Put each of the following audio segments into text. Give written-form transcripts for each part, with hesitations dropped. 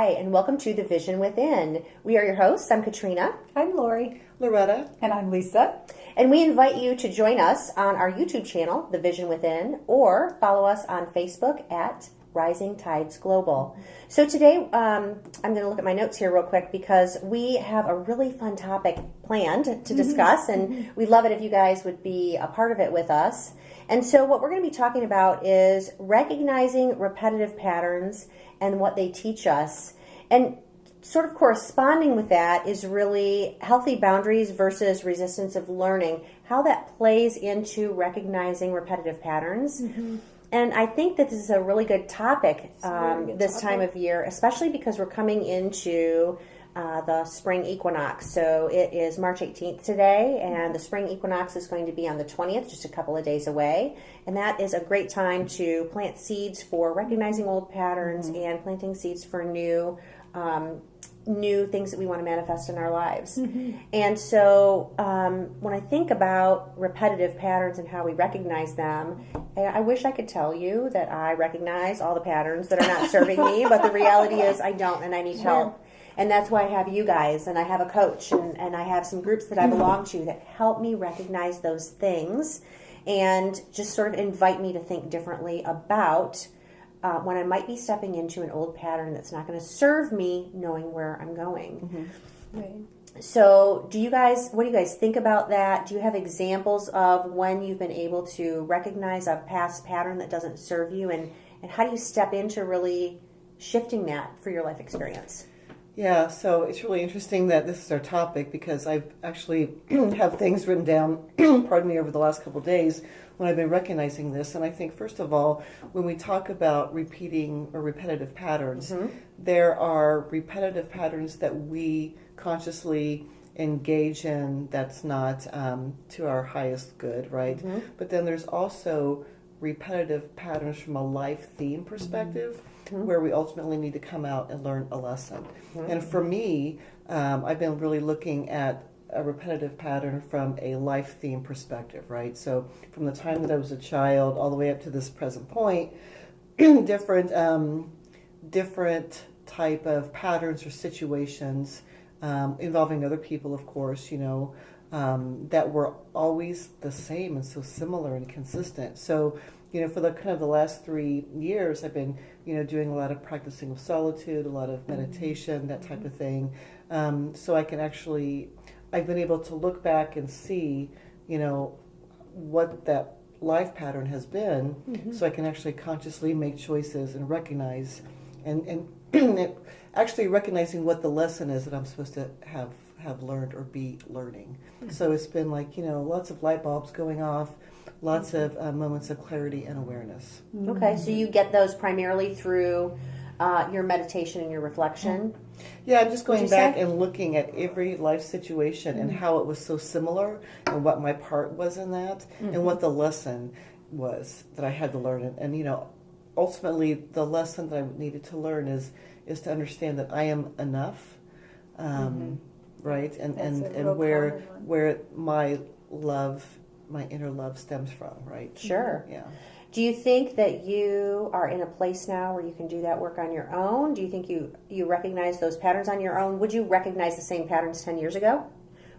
Hi, and welcome to The Vision Within. We are your hosts. I'm Katrina. I'm Lori. Loretta. And I'm Lisa. And we invite you to join us on our YouTube channel, The Vision Within, or follow us on Facebook at Rising Tides Global. So today, I'm going to look at my notes here real quick because we have a really fun topic planned to discuss, and we'd love it if you guys would be a part of it with us. And so what we're going to be talking about is recognizing repetitive patterns and what they teach us. And sort of corresponding with that is really healthy boundaries versus resistance of learning, how that plays into recognizing repetitive patterns. And I think that this is a really good topic this time of year, especially because we're coming into the spring equinox. So it is March 18th today, and the spring equinox is going to be on the 20th, just a couple of days away. And that is a great time to plant seeds for recognizing old patterns and planting seeds for new things that we want to manifest in our lives. And so when I think about repetitive patterns and how we recognize them, I wish I could tell you that I recognize all the patterns that are not serving me, but the reality is I don't, and I need help. And that's why I have you guys, and I have a coach, and I have some groups that I belong to that help me recognize those things and just sort of invite me to think differently about when I might be stepping into an old pattern that's not going to serve me, knowing where I'm going. Right. So what do you guys think about that? Do you have examples of when you've been able to recognize a past pattern that doesn't serve you, and how do you step into really shifting that for your life experience? Yeah, so it's really interesting that this is our topic because I've actually have things written down, pardon me, over the last couple of days when I've been recognizing this. And I think, first of all, when we talk about repeating or repetitive patterns, there are repetitive patterns that we consciously engage in that's not to our highest good, right? But then there's also repetitive patterns from a life theme perspective where we ultimately need to come out and learn a lesson. And for me, I've been really looking at a repetitive pattern from a life theme perspective, right? So from the time that I was a child all the way up to this present point, different type of patterns or situations involving other people, of course, that were always the same and so similar and consistent. So, for the kind of the last 3 years, I've been, doing a lot of practicing of solitude, a lot of meditation, that type of thing. So I've been able to look back and see, what that life pattern has been, so I can actually consciously make choices and recognize, and actually recognizing what the lesson is that I'm supposed to have learned or be learning. So it's been like, lots of light bulbs going off, lots of moments of clarity and awareness. Okay, so you get those primarily through your meditation and your reflection? Yeah, I'm just going back and looking at every life situation and how it was so similar and what my part was in that and what the lesson was that I had to learn. And ultimately the lesson that I needed to learn is to understand that I am enough, right? And where my love, my inner love stems from, right? Sure. Yeah. Do you think that you are in a place now where you can do that work on your own? Do you think you recognize those patterns on your own? Would you recognize the same patterns 10 years ago?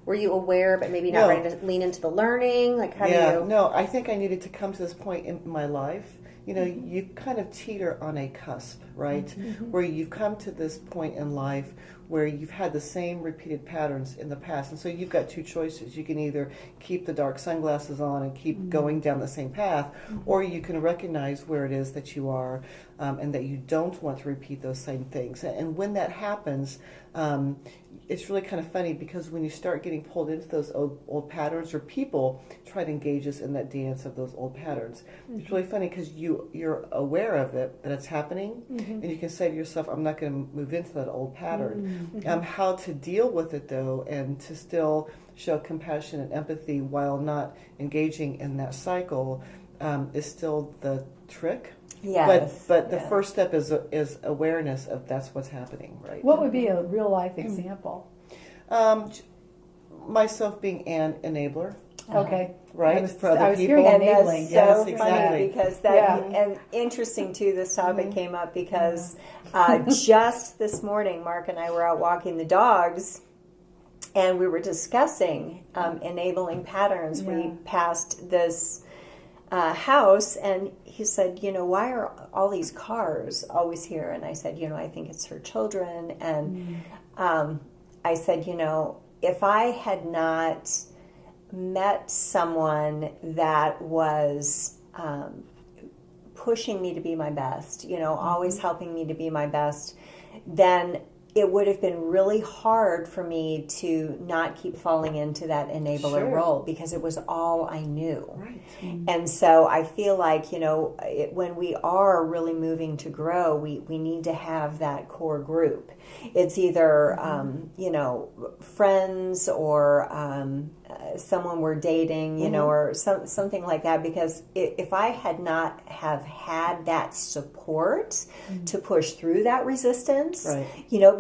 Were you aware but maybe not ready to lean into the learning? Like how do you... No, I think I needed to come to this point in my life. You kind of teeter on a cusp, right? Where you've come to this point in life where you've had the same repeated patterns in the past. And so you've got two choices. You can either keep the dark sunglasses on and keep going down the same path, or you can recognize where it is that you are and that you don't want to repeat those same things. And when that happens, it's really kind of funny because when you start getting pulled into those old patterns, or people try to engage us in that dance of those old patterns, it's really funny because you're aware of it, that it's happening, and you can say to yourself, I'm not going to move into that old pattern. How to deal with it, though, and to still show compassion and empathy while not engaging in that cycle is still the trick. Yes. But the first step is awareness of that's what's happening, right? What would be a real life example? Myself being an enabler. Okay. Right? For other I was people. hearing And enabling. that's Yes, so funny exactly. because that Yeah. and interesting too. This topic came up because just this morning, Mark and I were out walking the dogs, and we were discussing enabling patterns. Yeah. We passed this house, and he said, why are all these cars always here? And I said, I think it's her children. And I said, if I had not met someone that was pushing me to be my best, always helping me to be my best, then it would have been really hard for me to not keep falling into that enabler Sure. role because it was all I knew. Right. And so I feel like, when we are really moving to grow, we need to have that core group. It's either, friends or someone we're dating, or something like that. Because if I had not have had that support to push through that resistance, Right.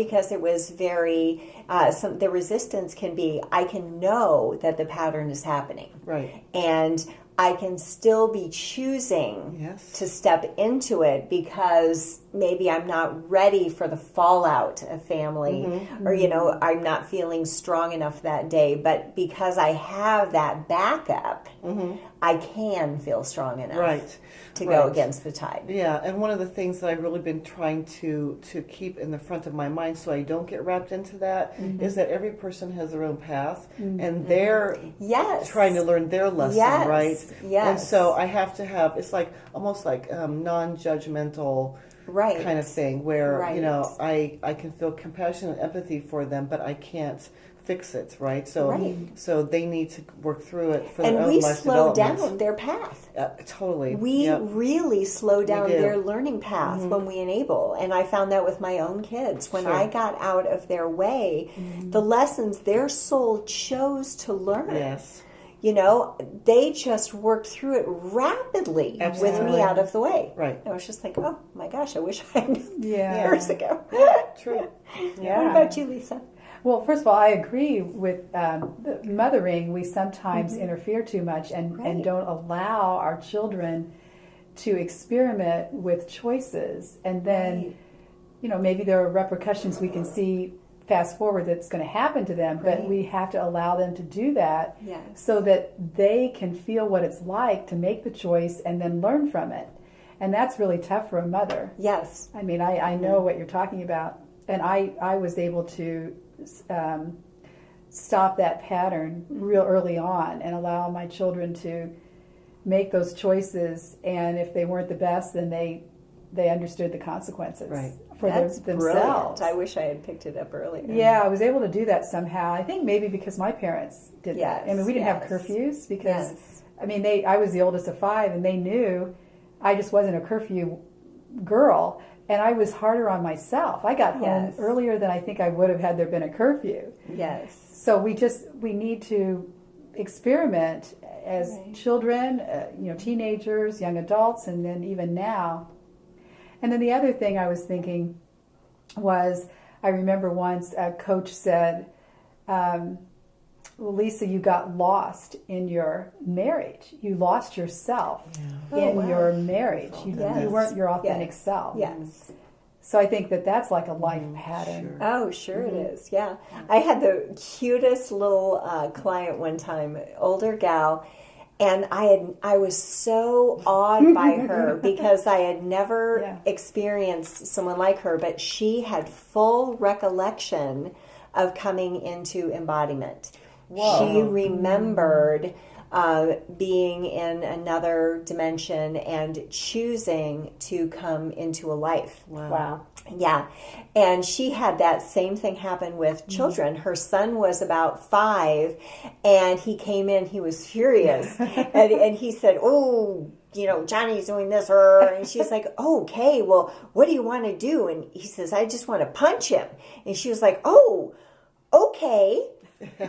because it was very, the resistance can be, I can know that the pattern is happening. Right. And I can still be choosing Yes. to step into it because maybe I'm not ready for the fallout of family or, I'm not feeling strong enough that day. But because I have that backup, I can feel strong enough Right. to go Right. against the tide. Yeah, and one of the things that I've really been trying to keep in the front of my mind so I don't get wrapped into that is that every person has their own path and they're Yes. trying to learn their lesson, Yes. right? Yes. And so I have to have, it's like almost like non-judgmental Right. kind of thing where, Right. I can feel compassion and empathy for them, but I can't fix it, right? So Right. so they need to work through it for their And own we life slow development. down their path. Totally. We Yep. really slow down do. their learning path when we enable. And I found that with my own kids. When Sure. I got out of their way, the lessons their soul chose to learn, Yes. they just worked through it rapidly with Absolutely. me out of the way. Right. I was just like, oh my gosh, I wish I knew Yeah. years ago. True. Yeah. What about you, Lisa? Well, first of all, I agree with the mothering. We sometimes interfere too much and Right. don't allow our children to experiment with choices. And then, maybe there are repercussions we can see fast forward that's going to happen to them, but Right. we have to allow them to do that Yes. so that they can feel what it's like to make the choice and then learn from it. And that's really tough for a mother. Yes. I mean, I know what you're talking about. And I was able to stop that pattern real early on and allow my children to make those choices. And if they weren't the best, then they understood the consequences Right. for That's themselves. brilliant. I wish I had picked it up earlier. Yeah, I was able to do that somehow. I think maybe because my parents did that. I mean, we didn't have Yes. curfews because, Yes. I mean, I was the oldest of 5, and they knew I just wasn't a curfew girl, and I was harder on myself. I got home Yes. earlier than I think I would have had there been a curfew. Yes. So we need to experiment as Right. children, teenagers, young adults, and then even now. And then the other thing I was thinking was, I remember once a coach said, well, Lisa, you got lost in your marriage. You lost yourself Oh, in wow. your marriage. You Yes. weren't your authentic Yes. self. Yes. So I think that's like a life pattern. Sure. Oh, sure it is. Yeah. I had the cutest little client one time, older gal, and I was so awed by her because I had never Yeah. experienced someone like her, but she had full recollection of coming into embodiment. She remembered being in another dimension and choosing to come into a life. Wow. Yeah. And she had that same thing happen with children. Her son was about 5 and he came in, he was furious. and he said, oh, Johnny's doing this. And she's like, oh, okay, well, what do you want to do? And he says, I just want to punch him. And she was like, oh, okay.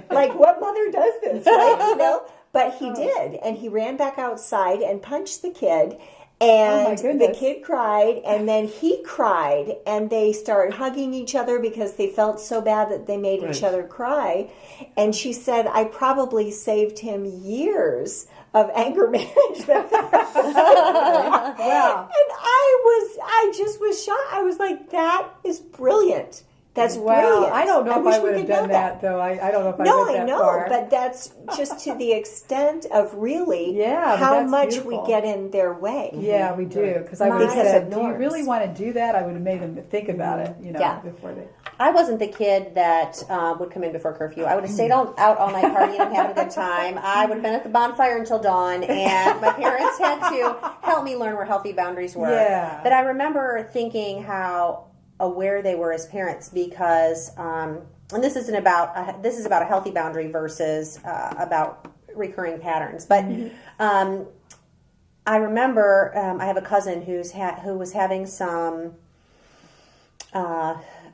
Like, what mother does this, right? But he did. And he ran back outside and punched the kid. And the goodness. kid cried, and then he cried, and they started hugging each other because they felt so bad that they made each Right. other cry. And she said, I probably saved him years of anger management. Wow. And I just was shocked. I was like, that is brilliant. That's Wow. brilliant. I don't know if wish I we would have could know done that, though. I don't know if I No, went I that know, far. but that's just to the extent of really Yeah, but how that's much beautiful. we get in their way. Yeah, we do. Because I would have Because said, of do you norms. really want to do that? I would have made them think about it, Yeah. before they... I wasn't the kid that would come in before curfew. I would have stayed out all night partying and having a good time. I would have been at the bonfire until dawn, and my parents had to help me learn where healthy boundaries were. Yeah. But I remember thinking how aware they were as parents because, and this is about a healthy boundary versus about recurring patterns. But I remember I have a cousin who was having some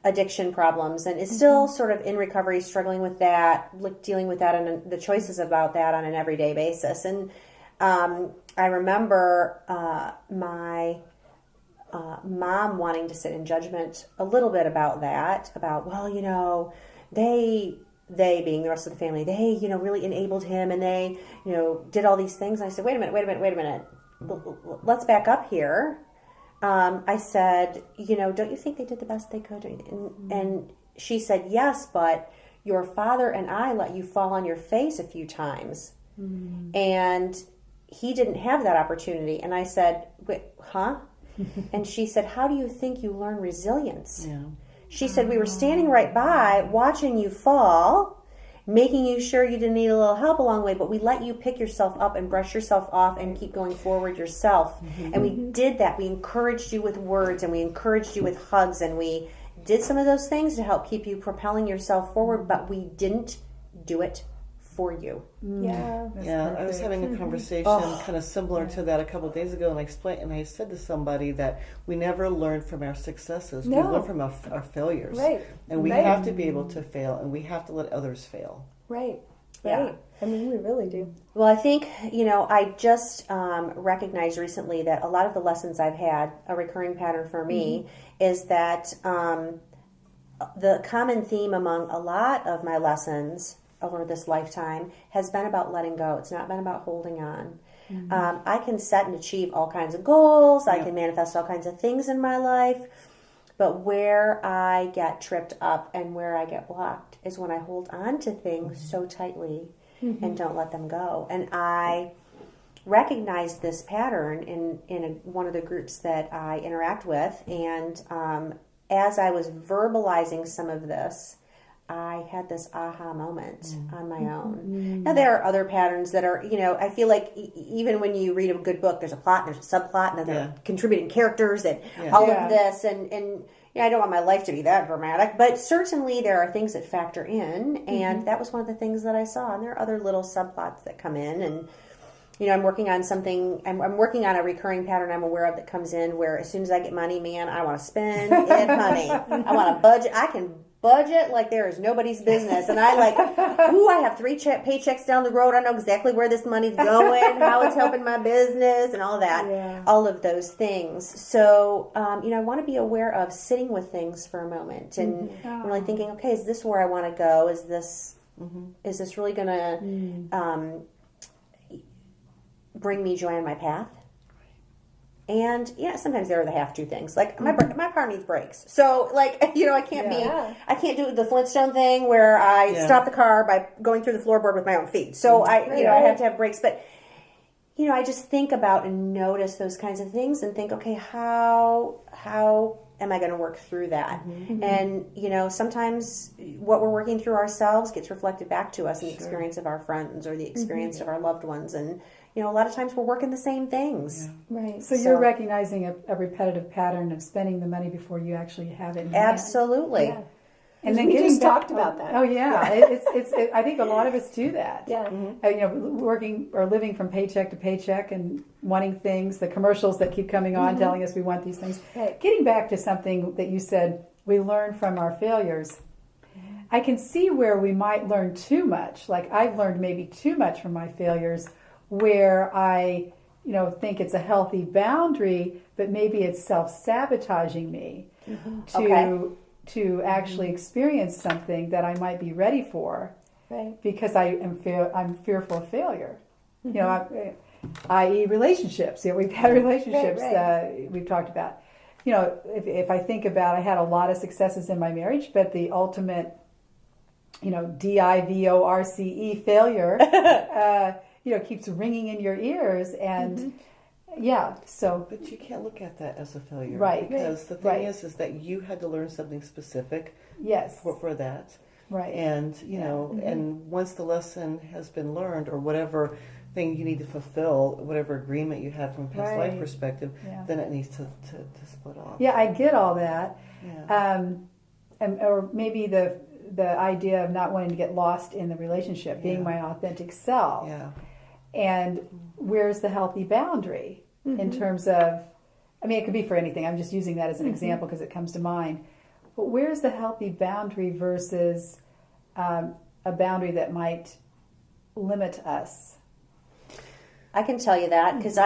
addiction problems and is still sort of in recovery, struggling with that, dealing with that and the choices about that on an everyday basis. And I remember my mom wanting to sit in judgment a little bit about that, about, well, they being the rest of the family, they, really enabled him and they, did all these things. And I said, wait a minute. Let's back up here. I said, don't you think they did the best they could? And she said, yes, but your father and I let you fall on your face a few times. And he didn't have that opportunity. And I said, wait, huh? And she said, how do you think you learn resilience? Yeah. She said, we were standing right by watching you fall, making you sure you didn't need a little help along the way, but we let you pick yourself up and brush yourself off and keep going forward yourself. And we did that. We encouraged you with words and we encouraged you with hugs and we did some of those things to help keep you propelling yourself forward, but we didn't do it for you. Yeah. Yeah, I was having a conversation kind of similar to that a couple of days ago, and I said to somebody that we never learn from our successes. No. We learn from our failures. Right. And we Right. have to be able to fail, and we have to let others fail. Right. Yeah. Right. I mean, we really do. Well, I think, I just recognized recently that a lot of the lessons I've had, a recurring pattern for me, is that the common theme among a lot of my lessons over this lifetime has been about letting go. It's not been about holding on. I can set and achieve all kinds of goals. I can manifest all kinds of things in my life. But where I get tripped up and where I get blocked is when I hold on to things so tightly and don't let them go. And I recognized this pattern in one of the groups that I interact with. And as I was verbalizing some of this, I had this aha moment on my own. Now, there are other patterns that are, I feel like even when you read a good book, there's a plot and there's a subplot and then there are contributing characters and all of this. And I don't want my life to be that dramatic, but certainly there are things that factor in. And that was one of the things that I saw. And there are other little subplots that come in. And, I'm working on something, I'm working on a recurring pattern I'm aware of that comes in where as soon as I get money, man, I want to spend it, honey. I want to budget. I can budget like there is nobody's business. And I have 3 paychecks down the road. I know exactly where this money's going, how it's helping my business and all that, all of those things. So, I want to be aware of sitting with things for a moment and really thinking, okay, is this where I want to go? Is this really going to bring me joy on my path? And sometimes there are the have to things. Like my car needs brakes, so I can't do the Flintstone thing where I stop the car by going through the floorboard with my own feet. So I have to have brakes. But I just think about and notice those kinds of things and think, okay, how am I going to work through that? And sometimes what we're working through ourselves gets reflected back to us in the experience of our friends or the experience of our loved ones, and a lot of times we're working the same things. Right. So you're recognizing a repetitive pattern of spending the money before you actually have it in your Absolutely. hand. And then we getting just back, talked about that. Oh yeah, it's I think a lot of us do that. Yeah. Working or living from paycheck to paycheck and wanting things. The commercials that keep coming on telling us we want these things. Right. Getting back to something that you said, we learn from our failures. I can see where we might learn too much. Like I've learned maybe too much from my failures, where I think it's a healthy boundary, but maybe it's self-sabotaging me to Okay. to actually experience something that I might be ready for Right. because I'm fearful of failure. I.e. relationships. We've had relationships Right. we've talked about. If I think about, I had a lot of successes in my marriage, but the ultimate, divorce failure, keeps ringing in your ears, and so But you can't look at that as a failure, Right. Because the thing Right. is that you had to learn something specific yes, for that, right, and and once the lesson has been learned, or whatever thing you need to fulfill, whatever agreement you had from a past life Right. perspective, Yeah. then it needs to split off. yeah, I get all that, Yeah. or maybe the idea of not wanting to get lost in the relationship, being Yeah. my authentic self. Yeah. And where's the healthy boundary in terms of, it could be for anything. I'm just using that as an example because it comes to mind. But where's the healthy boundary versus a boundary that might limit us? I can tell you that because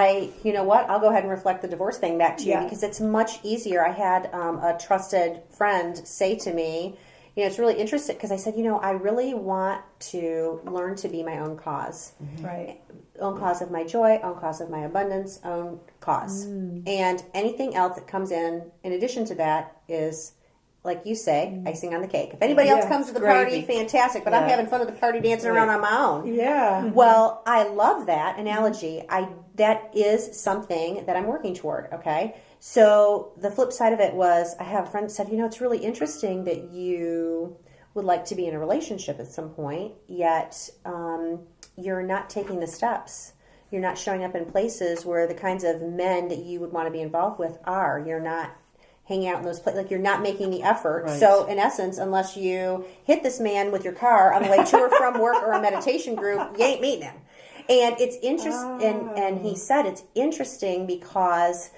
you know what? I'll go ahead and reflect the divorce thing back to you Yeah. because it's much easier. I had a trusted friend say to me, it's really interesting because I said, I really want to learn to be my own cause. Right. Own cause of my joy, own cause of my abundance, own cause. And anything else that comes in addition to that is, like you say, icing on the cake. If anybody else Yeah, comes to the gravy. party, fantastic, but I'm Yeah. having fun at the party dancing around on my own. Yeah. Well, I love that analogy. That is something that I'm working toward, okay? So the flip side of it was I have a friend that said, it's really interesting that you would like to be in a relationship at some point, yet you're not taking the steps. You're not showing up in places where the kinds of men that you would want to be involved with are. You're not hanging out in those places. Like, you're not making the effort. Right. So in essence, unless you hit this man with your car on the way to or from work or a meditation group, you ain't meeting him. And it's interesting. And he said it's interesting because,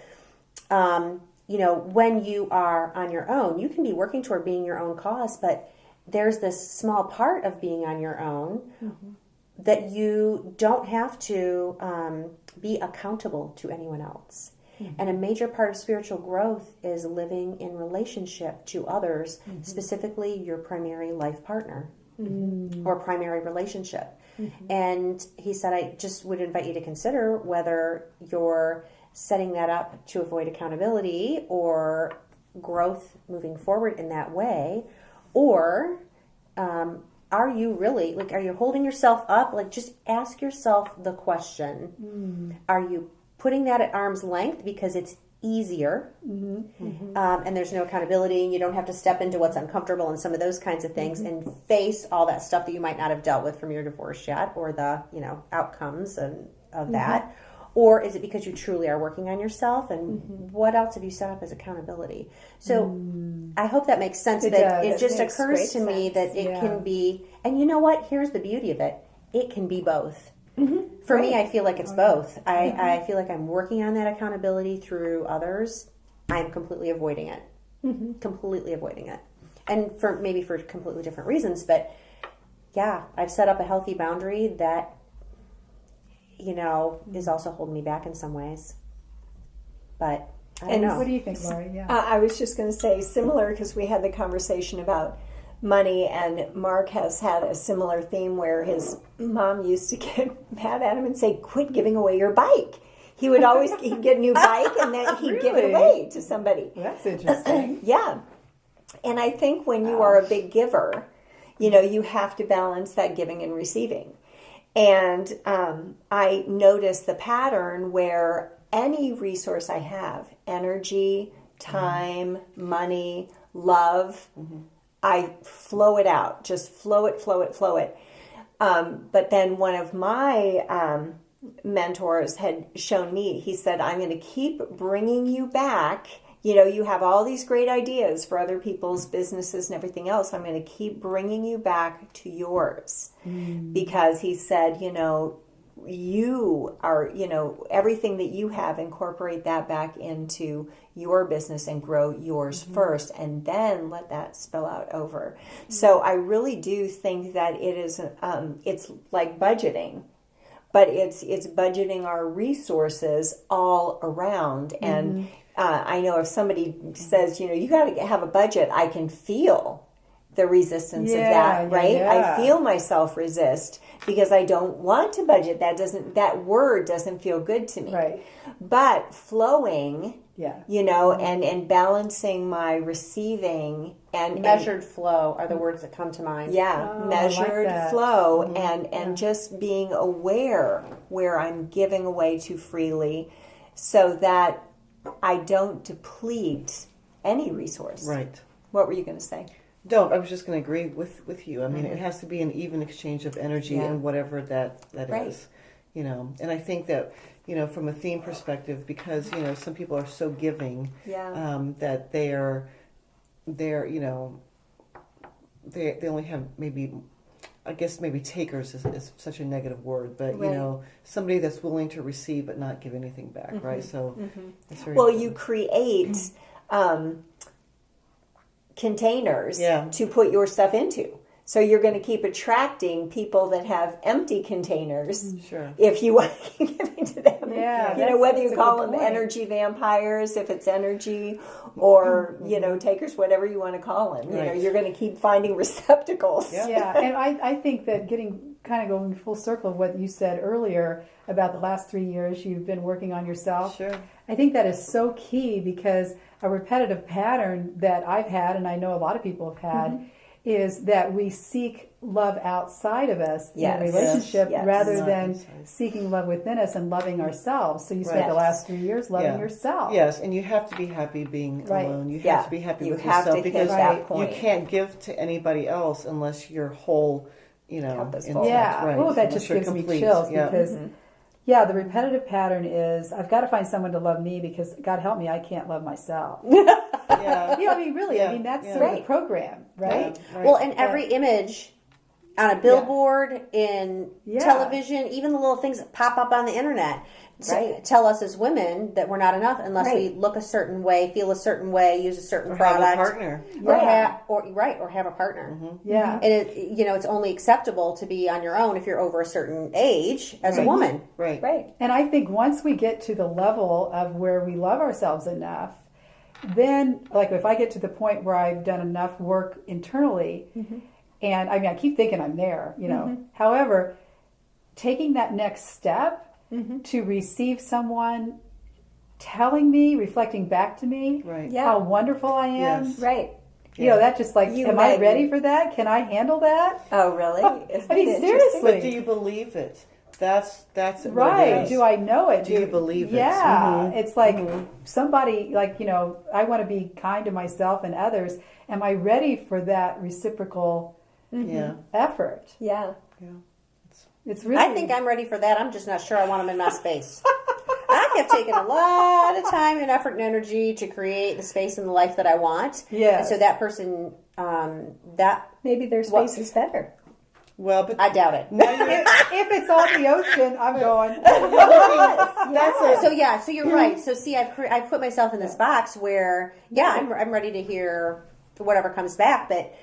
when you are on your own, you can be working toward being your own cause, but there's this small part of being on your own that you don't have to be accountable to anyone else. And a major part of spiritual growth is living in relationship to others, specifically your primary life partner or primary relationship. And he said, I just would invite you to consider whether you're setting that up to avoid accountability or growth moving forward in that way, or are you really, are you holding yourself up? Just ask yourself the question, are you putting that at arm's length because it's easier and there's no accountability and you don't have to step into what's uncomfortable and some of those kinds of things and face all that stuff that you might not have dealt with from your divorce yet or the outcomes of that? Or is it because you truly are working on yourself, and what else have you set up as accountability? So I hope that makes sense. It That does. it just It makes occurs to great me sense. that it Yeah. can be, and you know what? Here's the beauty of it. It can be both. For me, I feel like it's both. I feel like I'm working on that accountability through others. I'm completely avoiding it. Completely avoiding it. And for completely different reasons. But yeah, I've set up a healthy boundary that, is also holding me back in some ways. But I don't And know. What do you think, Lori? Yeah. I was just going to say similar because we had the conversation about money, and Mark has had a similar theme where his mom used to get mad at him and say, "Quit giving away your bike." He would always he'd get a new bike and then he'd give it Really? away to somebody. That's interesting. Yeah. And I think when you are a big giver, you have to balance that giving and receiving. And I noticed the pattern where any resource I have, energy, time, money, love, I flow it out. Just flow it. But then one of my mentors had shown me, he said, I'm going to keep bringing you back. You have all these great ideas for other people's businesses and everything else. I'm going to keep bringing you back to yours. Because he said, you are, everything that you have, incorporate that back into your business and grow yours first, and then let that spill out over. So I really do think that it is, it's like budgeting. but it's budgeting our resources all around. And I know if somebody says, you got to have a budget, I can feel the resistance of that, right? Yeah. I feel myself resist because I don't want to budget. That word doesn't feel good to me. Right. But flowing, Yeah. and balancing my receiving and Measured flow are the words that come to mind. yeah, Oh, I like measured that. flow and just being aware where I'm giving away too freely so that I don't deplete any resource. Right. What were you going to say? No, I was just going to agree with you. I mean, it has to be an even exchange of energy Yeah. and whatever that Right. is. And I think that, from a theme perspective, because, some people are so giving that they only have maybe, I guess maybe takers is such a negative word, but, Right. somebody that's willing to receive but not give anything back, right? So it's very Well, important. you create containers Yeah. to put your stuff into. So you're going to keep attracting people that have empty containers Sure. if you want to keep giving to them. Yeah, Whether that's you a call good them point. energy vampires, if it's energy, or, takers, whatever you want to call them. Right. You're going to keep finding receptacles. Yeah. Yeah, and I think that kind of going full circle of what you said earlier about the last 3 years you've been working on yourself. Sure. I think that is so key because a repetitive pattern that I've had, and I know a lot of people have had, is that we seek love outside of us in Yes. a relationship Yes. rather Not than inside. seeking love within us and loving ourselves. So you spent the Right. last 3 years loving yourself. Yes, and you have to be happy being Right. alone. You Yeah. have to be happy You with have to yourself hit because that you point. can't give to anybody else unless you're whole, Cup is intact, full. Yeah. right? Oh, that Unless just you're gives me complete. chills Yeah. because, the repetitive pattern is I've got to find someone to love me because God help me, I can't love myself. Yeah. Really, Yeah. that's Yeah. sort of the Right. program, right? Right. Well, and every image on a billboard, in Yeah. television, even the little things that pop up on the internet Right. tell us as women that we're not enough unless we Right. look a certain way, feel a certain way, use a certain Or product, have a partner. or Yeah. have a partner. Yeah. And it's only acceptable to be on your own if you're over a certain age as a woman. Right. Right. And I think once we get to the level of where we love ourselves enough, then, like, if I get to the point where I've done enough work internally, and I keep thinking I'm there, However, taking that next step to receive someone telling me, reflecting back to me Right. Yeah. how wonderful I am, Yes. Right. that just like, You am I might- ready for that? Can I handle that? Oh, really? Isn't I mean, it interesting? seriously. But do you believe it? That's what it Right. is. Do I know it? Do you believe it? Yeah. It's like somebody, like, I want to be kind to myself and others. Am I ready for that reciprocal Yeah. effort? Yeah. It's really. I think I'm ready for that. I'm just not sure I want them in my space. I have taken a lot of time and effort and energy to create the space and the life that I want. Yes. And so that person, Maybe their space is better. Well, but I doubt it. now you're, if it's on the ocean, I'm going. So you're right. So see, I've put myself in this box where I'm ready to hear whatever comes back, but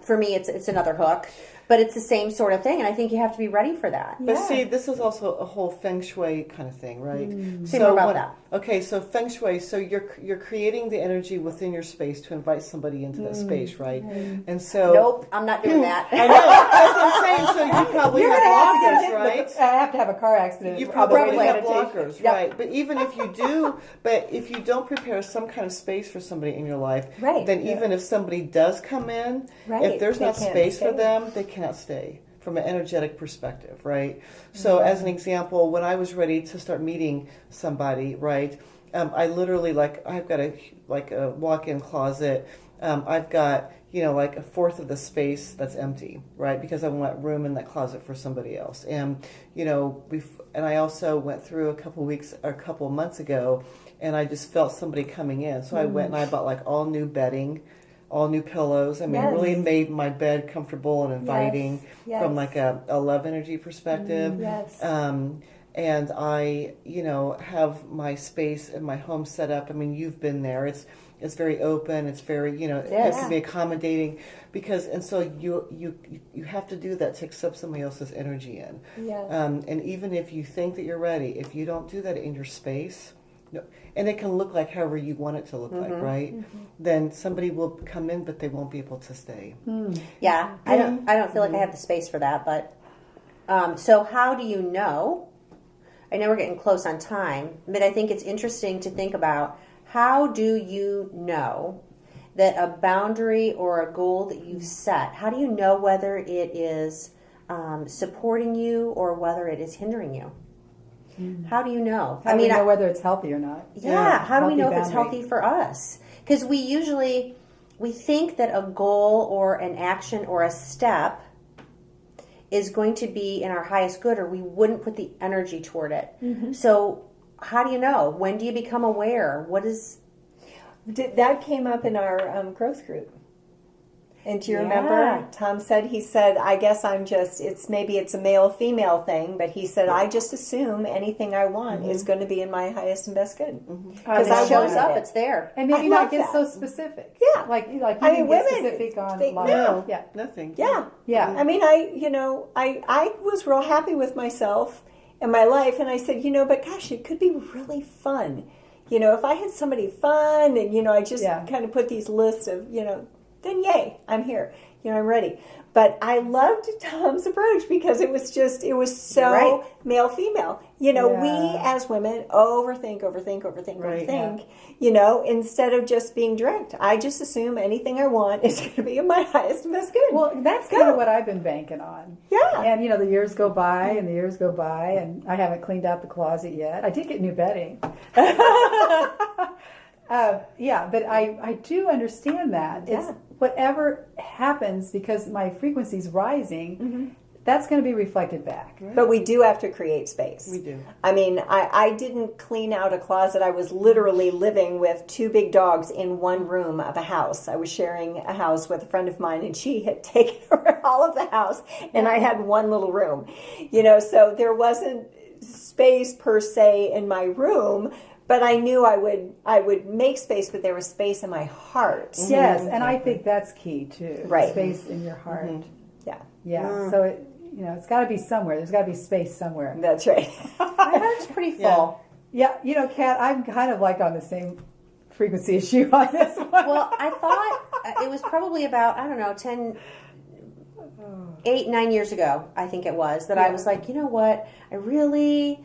for me it's another hook, but it's the same sort of thing, and I think you have to be ready for that. But see, this is also a whole feng shui kind of thing, right? Say more about that. Okay, so feng shui. So you're creating the energy within your space to invite somebody into that space, right? And so Nope, I'm not doing that. I know. That's what I'm saying. So you probably have blockers, right? I have to have a car accident. You on the way to probably have meditation. blockers, Yep. right? But even if you do, if you don't prepare some kind of space for somebody in your life, Right. then even if somebody does come in, Right. if there's They not can't space for stay. them, they cannot stay from an energetic perspective, right? So as an example, when I was ready to start meeting somebody, right, I literally, I've got a walk-in closet. I've got, like a fourth of the space that's empty, right? Because I want room in that closet for somebody else. And, and I also went through a couple months ago, and I just felt somebody coming in. So I went and I bought all new bedding, all new pillows. I mean, Yes. really made my bed comfortable and inviting Yes. from a love energy perspective. Yes. and I, have my space and my home set up. I mean, you've been there. It's very open. It's very, it can be accommodating and so you have to do that to accept somebody else's energy in. Yeah. And even if you think that you're ready, if you don't do that in your space, and it can look like however you want it to look like, right? Then somebody will come in, but they won't be able to stay. Yeah, I don't feel like I have the space for that. But so how do you know? I know we're getting close on time, but I think it's interesting to think about, how do you know that a boundary or a goal that you've set, how do you know whether it is supporting you or whether it is hindering you? How do you know? How do we know whether it's healthy or not? Yeah, how do we know if it's boundary. healthy for us? Because we think that a goal or an action or a step is going to be in our highest good, or we wouldn't put the energy toward it. So how do you know? When do you become aware? What is... That came up in our growth group. And do you Yeah. remember? Tom said, I guess it's a male-female thing, but he said, I just assume anything I want is going to be in my highest and best good. Because I it shows wanted up, it. it's there. And maybe I not love get that. so specific. Yeah. Like you I didn't mean, get women, specific on they- life. no. Yeah. Nothing. Yeah. Yeah. I mean, I was real happy with myself and my life, and I said, but gosh, it could be really fun. If I had somebody fun and, I just kind of put these lists of, then yay, I'm here. I'm ready. But I loved Tom's approach because it was so Right. male-female. We as women overthink, Right. instead of just being direct. I just assume anything I want is going to be in my highest and best good. Well, that's kind of what I've been banking on. Yeah. And, the years go by and the years go by, and I haven't cleaned out the closet yet. I did get new bedding. But I do understand that. Yeah. It's whatever happens, because my frequency's rising, that's going to be reflected back. But we do have to create space. We do. I mean, I didn't clean out a closet. I was literally living with two big dogs in one room of a house. I was sharing a house with a friend of mine, and she had taken over all of the house, and I had one little room. So there wasn't space per se in my room, but I knew I would make space, but there was space in my heart. Yes, and I think that's key too. Right. Space in your heart. Yeah, Yeah. So it's got to be somewhere. There's got to be space somewhere. that's right. My heart's pretty full. Yeah. Kat, I'm kind of like on the same frequency as you on this one. Well, I thought it was probably about, 8, 9 years ago, I think it was, that I was like, you know what, I'd really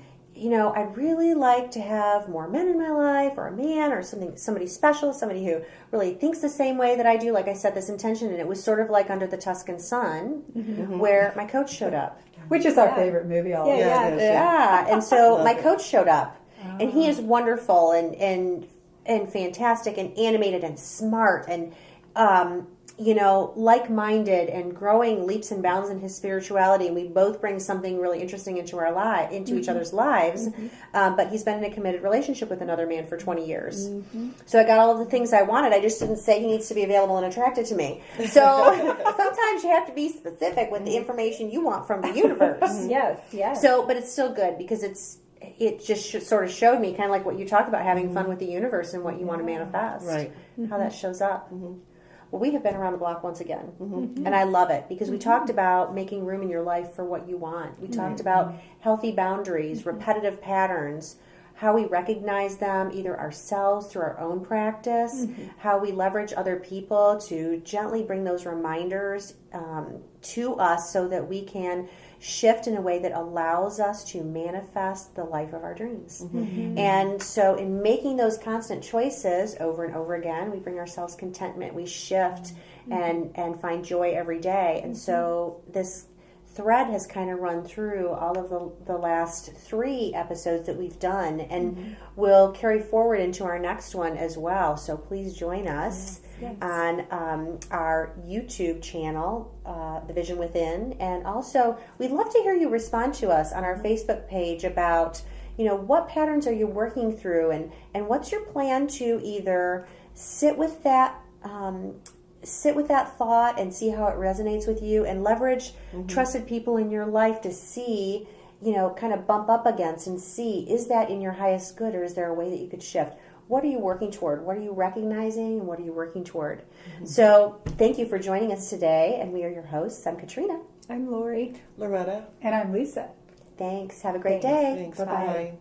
like to have more men in my life, or a man, or somebody special, somebody who really thinks the same way that I do. Like I set this intention, and it was sort of like Under the Tuscan Sun, where my coach showed up. Which is our favorite movie. All Yeah, it is, Yeah, and so Love my it. coach showed up, and he is wonderful and fantastic and animated and smart and like-minded and growing leaps and bounds in his spirituality. And we both bring something really interesting into our into each other's lives. But he's been in a committed relationship with another man for 20 years. So I got all of the things I wanted. I just didn't say he needs to be available and attracted to me. So sometimes you have to be specific with the information you want from the universe. Yes. So, but it's still good because it just sort of showed me, kind of like what you talked about, having fun with the universe and what you want to manifest. Right. How that shows up. Well, we have been around the block once again, and I love it because we talked about making room in your life for what you want. We talked about healthy boundaries, repetitive patterns, how we recognize them either ourselves through our own practice, how we leverage other people to gently bring those reminders to us so that we can shift in a way that allows us to manifest the life of our dreams. And so in making those constant choices over and over again, we bring ourselves contentment, we shift and find joy every day. And so this thread has kind of run through all of the last 3 episodes that we've done, and we'll carry forward into our next one as well. So please join us on our YouTube channel, The Vision Within, and also we'd love to hear you respond to us on our Facebook page about, what patterns are you working through, and what's your plan to either sit with that thought and see how it resonates with you, and leverage trusted people in your life to see kind of bump up against and see, is that in your highest good, or is there a way that you could shift? What are you working toward? What are you recognizing, and what are you working toward? So thank you for joining us today, and we are your hosts. I'm Katrina. I'm Lori. Loretta. And I'm Lisa. Thanks. Have a great day. Thanks. Bye-bye. Bye.